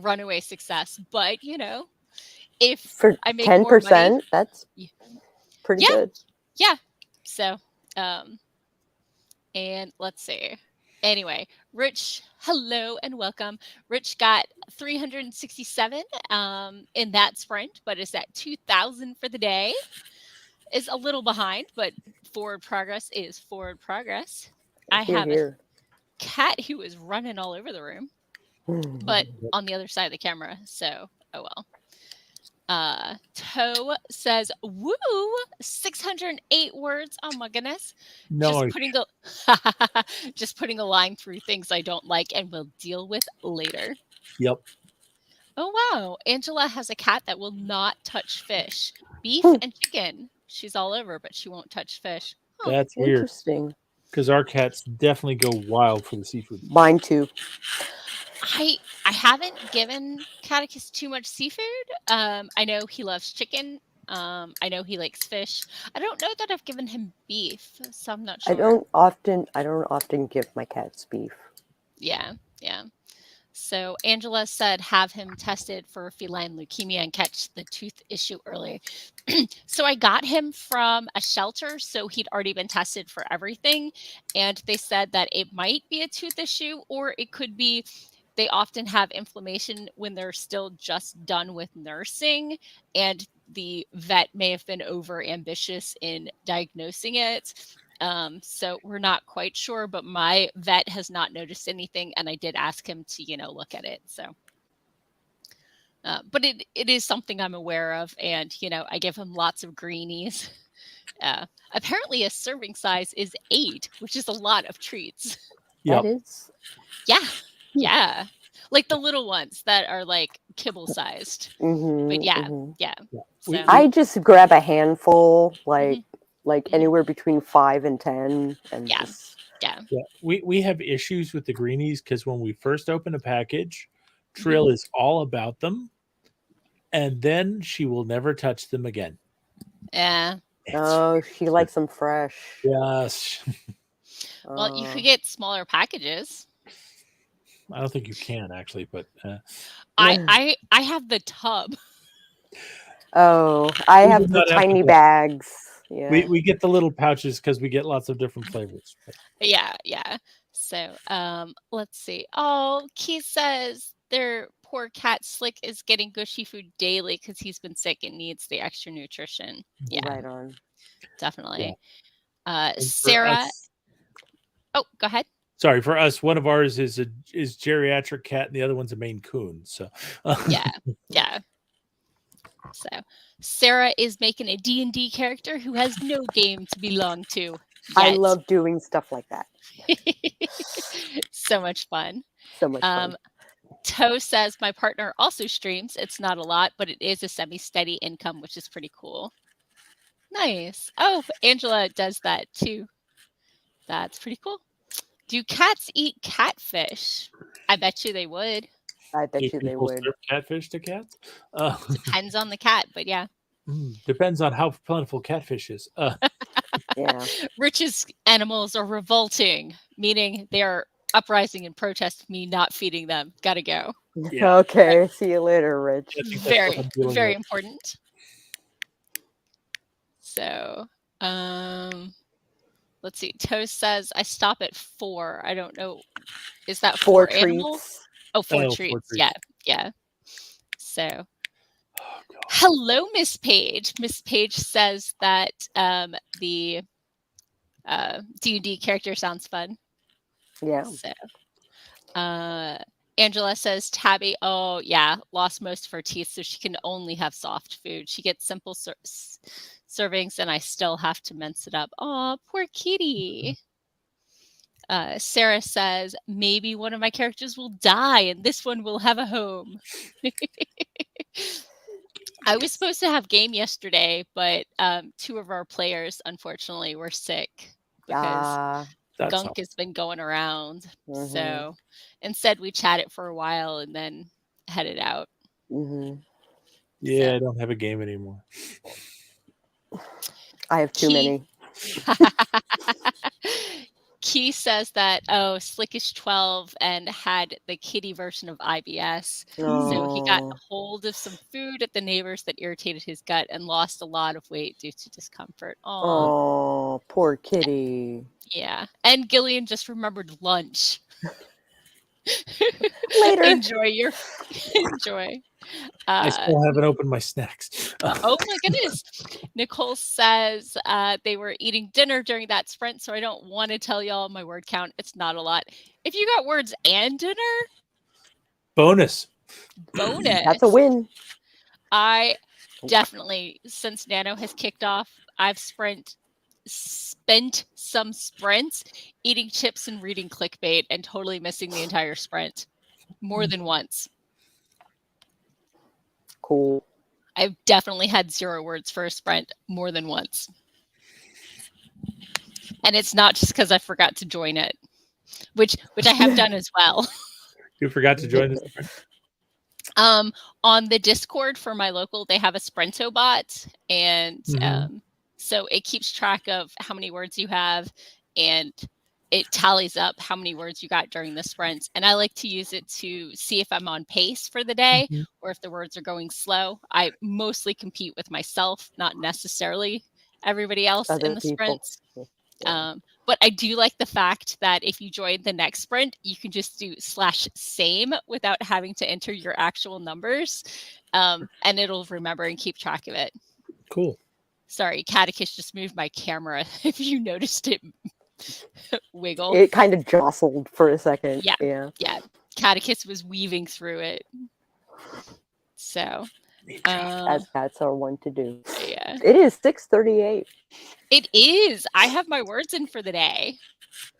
S1: runaway success, but, if
S2: For
S1: I make more money.
S2: 10%, that's
S1: y-
S2: pretty
S1: Yeah,
S2: good.
S1: yeah. So, and let's see. Anyway, Rich, hello and welcome. Rich got 367 in that sprint, but is at 2,000 for the day. Is a little behind, but forward progress is forward progress. I
S2: Hear,
S1: have a
S2: hear.
S1: cat who is running all over the room, but on the other side of the camera. So, oh well. Toe says, "Woo, 608 words. Oh my goodness!
S3: No,
S1: Just putting a line through things I don't like and will deal with later."
S3: yep.
S1: Oh wow! Angela has a cat that will not touch fish, beef and chicken. She's all over, but she won't touch fish. Huh.
S3: That's weird
S2: Interesting.
S3: because our cats definitely go wild for the seafood.
S2: Mine too.
S1: I haven't given Catticus too much seafood. I know he loves chicken. I know he likes fish. I don't know that I've given him beef, so I'm not sure.
S2: I don't often give my cats beef.
S1: Yeah, yeah. So Angela said have him tested for feline leukemia and catch the tooth issue early. So I got him from a shelter, so he'd already been tested for everything. And they said that it might be a tooth issue, or it could be they often have inflammation when they're still just done with nursing. And the vet may have been over ambitious in diagnosing it. So we're not quite sure, but my vet has not noticed anything, and I did ask him to, look at it. So, but it is something I'm aware of, and I give him lots of greenies. Apparently, a serving size is 8, which is a lot of treats.
S2: That is.
S1: Yeah, yeah, like the little ones that are like kibble sized. But yeah. So,
S2: I just grab a handful, like
S1: Mhm.
S2: anywhere between 5 and 10, and
S1: Yeah.
S2: just
S1: yeah.
S3: We have issues with the greenies because when we first open a package, Trill is all about them, and then she will never touch them again.
S1: Yeah.
S2: Oh, she likes them fresh.
S3: Yes.
S1: Well, you could get smaller packages.
S3: I don't think you can actually, but
S1: I have the tub.
S2: Oh, I
S3: We do
S2: have the
S3: not have
S2: tiny
S3: to-
S2: bags. Yeah.
S3: we get the little pouches because we get lots of different flavors.
S1: Yeah. So, let's see. Oh, Keith says their poor cat Slick is getting gushy food daily because he's been sick and needs the extra nutrition. Yeah,
S2: Right on.
S1: definitely.
S3: And for
S1: Sarah.
S3: us-
S1: Oh, go ahead.
S3: sorry, for us, one of ours is geriatric cat, and the other one's a Maine Coon. So
S1: Yeah. So Sarah is making a D&D character who has no game to belong to.
S2: I
S1: Yet.
S2: love doing stuff like that.
S1: So much fun.
S2: So much fun.
S1: Toe says my partner also streams. It's not a lot, but it is a semi-steady income, which is pretty cool. Nice. Oh, Angela does that too. That's pretty cool. Do cats eat catfish? I bet you they would.
S2: I bet
S3: do
S2: you they
S3: people
S2: would.
S3: serve catfish to cats?
S1: Depends on the cat, but yeah.
S3: Depends on how plentiful catfish is.
S2: Yeah.
S1: Rich's animals are revolting, meaning they are uprising in protest of me not feeding them. Gotta go.
S3: Yeah.
S2: Okay. See you later, Rich.
S3: I think that's what I'm dealing
S1: Very
S3: with.
S1: important. So, let's see. Toast says I stop at 4. I don't know. Is that
S2: 4
S1: 4 animals?
S2: treats.
S1: Oh, 4
S3: Oh, 4
S1: treats.
S3: treats.
S1: Yeah. So,
S3: Oh, God.
S1: hello, Miss Page. Miss Page says that the D&D character sounds fun.
S2: Yeah.
S1: So, Angela says Tabby, oh yeah, lost most of her teeth, so she can only have soft food. She gets simple servings, and I still have to mince it up. Oh, poor kitty. Sarah says maybe one of my characters will die, and this one will have a home. I was supposed to have game yesterday, but 2 of our players unfortunately were sick because gunk has been going around. So instead we chatted for a while and then headed out.
S3: Yeah,
S1: So.
S3: I don't have a game anymore.
S2: I have too many.
S1: Key says that, Slick is 12 and had the kitty version of IBS. So he got
S2: Oh,
S1: hold of some food at the neighbors that irritated his gut and lost a lot of weight due to discomfort. Aw,
S2: oh, poor kitty.
S1: yeah. And Gillian just remembered lunch.
S2: Later.
S1: Enjoy.
S3: I still haven't opened my snacks.
S1: Oh my goodness. Nicole says they were eating dinner during that sprint, so I don't want to tell y'all my word count. It's not a lot. If you got words and dinner,
S3: Bonus.
S1: bonus.
S2: That's a win.
S1: I definitely, since Nano has kicked off, I've spent some sprints eating chips and reading clickbait and totally missing the entire sprint more than once.
S2: Cool.
S1: I've definitely had 0 words for a sprint more than once. And it's not just because I forgot to join it, which I have done as well.
S3: You forgot to join this.
S1: On the Discord for my local, they have a Sprinto bot, and so it keeps track of how many words you have, and it tallies up how many words you got during the sprints. And I like to use it to see if I'm on pace for the day or if the words are going slow. I mostly compete with myself, not necessarily everybody else
S2: Other
S1: in the
S2: people.
S1: sprints.
S2: Yeah.
S1: But I do like the fact that if you join the next sprint, you can just do /same without having to enter your actual numbers. And it'll remember and keep track of it.
S3: Cool.
S1: Sorry, Catticus just moved my camera. If you noticed it wiggle.
S2: It kind of jostled for a second.
S1: Yeah.
S2: Yeah.
S1: Yeah. Catticus was weaving through it. So
S2: As cats are one to do.
S1: yeah.
S2: It is 6:38.
S1: It is. I have my words in for the day.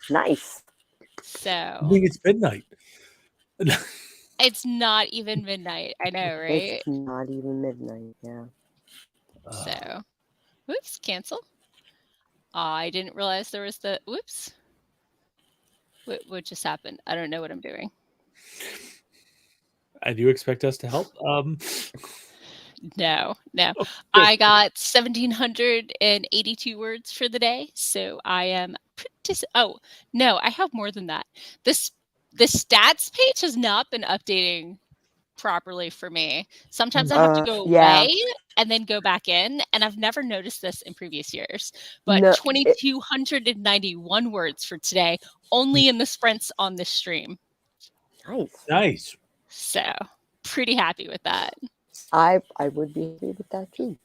S2: Nice.
S1: So
S3: I think it's midnight.
S1: it's not even midnight. I know, right?
S2: It's not even midnight. Yeah.
S1: So whoops, cancel. I didn't realize there was the whoops. What just happened? I don't know what I'm doing.
S3: And you expect us to help?
S1: No.
S3: Oh,
S1: I got 1,782 words for the day, so I am pretty. Oh no, I have more than that. The stats page has not been updating properly for me. Sometimes I have to go away and then go back in, and I've never noticed this in previous years. But
S2: No,
S1: 2,291 words for today, only in the sprints on this stream.
S3: Nice.
S1: So pretty happy with that.
S2: I would be happy with that too.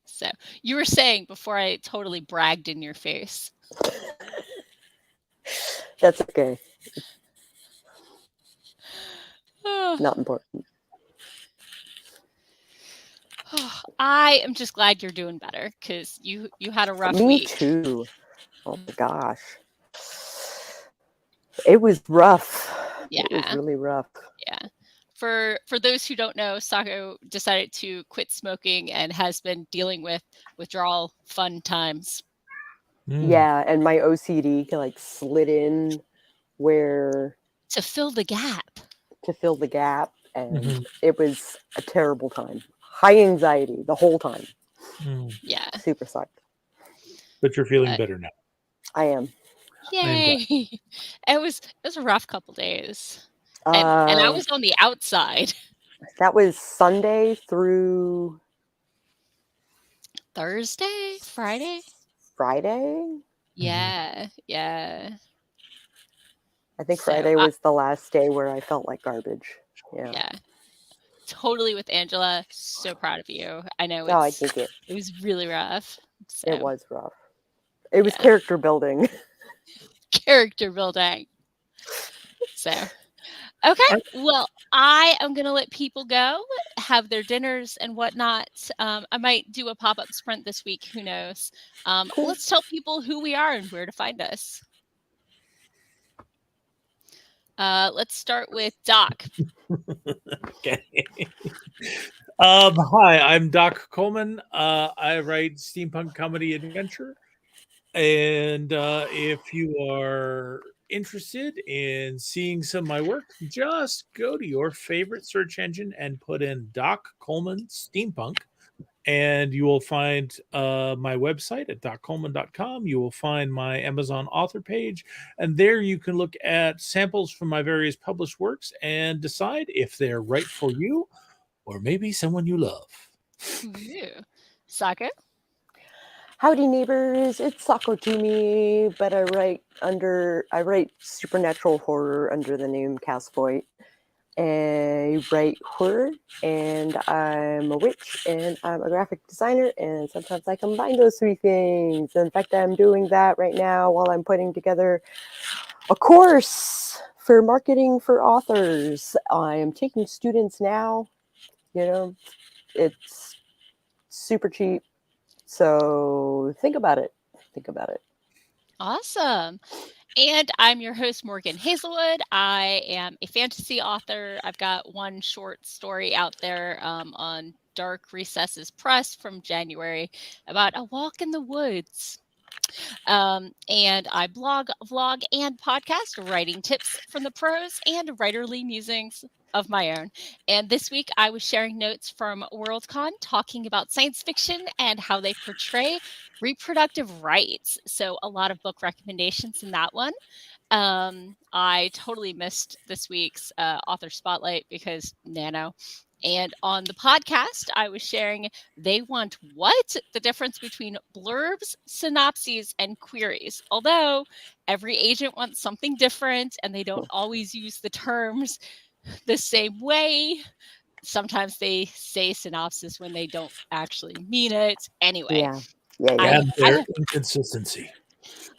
S1: So you were saying before I totally bragged in your face.
S2: That's okay. Not important.
S1: I am just glad you're doing better because you had a rough
S2: Me
S1: week.
S2: too. Oh my gosh. It was rough.
S1: Yeah.
S2: It was really rough.
S1: Yeah. For those who don't know, Sako decided to quit smoking and has been dealing with withdrawal fun times.
S2: Yeah, and my OCD like slid in where
S1: to fill the gap.
S2: And it was a terrible time. High anxiety the whole time.
S1: Yeah.
S2: Super sucked.
S3: But you're feeling better now.
S2: I am.
S1: Yay. It was a rough couple days. And I was on the outside.
S2: That was Sunday through
S1: Thursday? Friday? Yeah. Yeah.
S2: I think Friday was the last day where I felt like garbage. Yeah.
S1: Totally with Angela. So proud of you. I know
S2: I think it
S1: was really rough. So.
S2: It was rough. It was character building.
S1: Character building. So, okay. Well, I am going to let people go, have their dinners and whatnot. I might do a pop-up sprint this week. Who knows? Cool. Let's tell people who we are and where to find us. Let's start with Doc.
S3: Okay. Hi, I'm Doc Coleman. I write steampunk comedy adventure. And if you are interested in seeing some of my work, just go to your favorite search engine and put in Doc Coleman Steampunk, and you will find my website at doccoleman.com. You will find my Amazon author page, and there you can look at samples from my various published works and decide if they're right for you or maybe someone you love.
S1: Ooh. Sako?
S2: Howdy neighbors, it's Sako Tumi, but I write supernatural horror under the name Voit. I write horror, and I'm a witch, and I'm a graphic designer, and sometimes I combine those three things. In fact, I'm doing that right now while I'm putting together a course for marketing for authors. I am taking students now. You know, it's super cheap. So think about it. Think about it.
S1: Awesome. And I'm your host, Morgan Hazelwood. I am a fantasy author. I've got one short story out there on Dark Recesses Press from January about a walk in the woods. And I blog, vlog, and podcast, writing tips from the pros and writerly musings of my own. And this week I was sharing notes from Worldcon talking about science fiction and how they portray reproductive rights. So a lot of book recommendations in that one. I totally missed this week's author spotlight because Nano. And on the podcast, I was sharing they want what? The difference between blurbs, synopses, and queries. Although every agent wants something different and they don't always use the terms the same way. Sometimes they say synopsis when they don't actually mean it. Anyway,
S2: Yeah. Yeah.
S1: I,
S2: Yeah.
S3: And
S1: I
S3: their
S1: have
S3: inconsistency.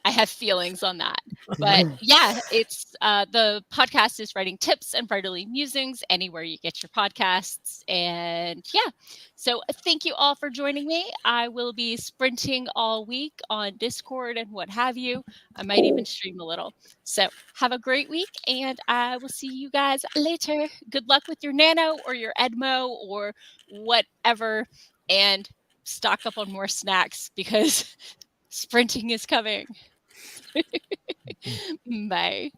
S1: I have feelings on that. But yeah, it's the podcast is writing tips and writerly musings anywhere you get your podcasts. And yeah, so thank you all for joining me. I will be sprinting all week on Discord and what have you. I might even stream a little. So have a great week, and I will see you guys later. Good luck with your Nano or your Edmo or whatever, and stock up on more snacks because sprinting is coming. Bye.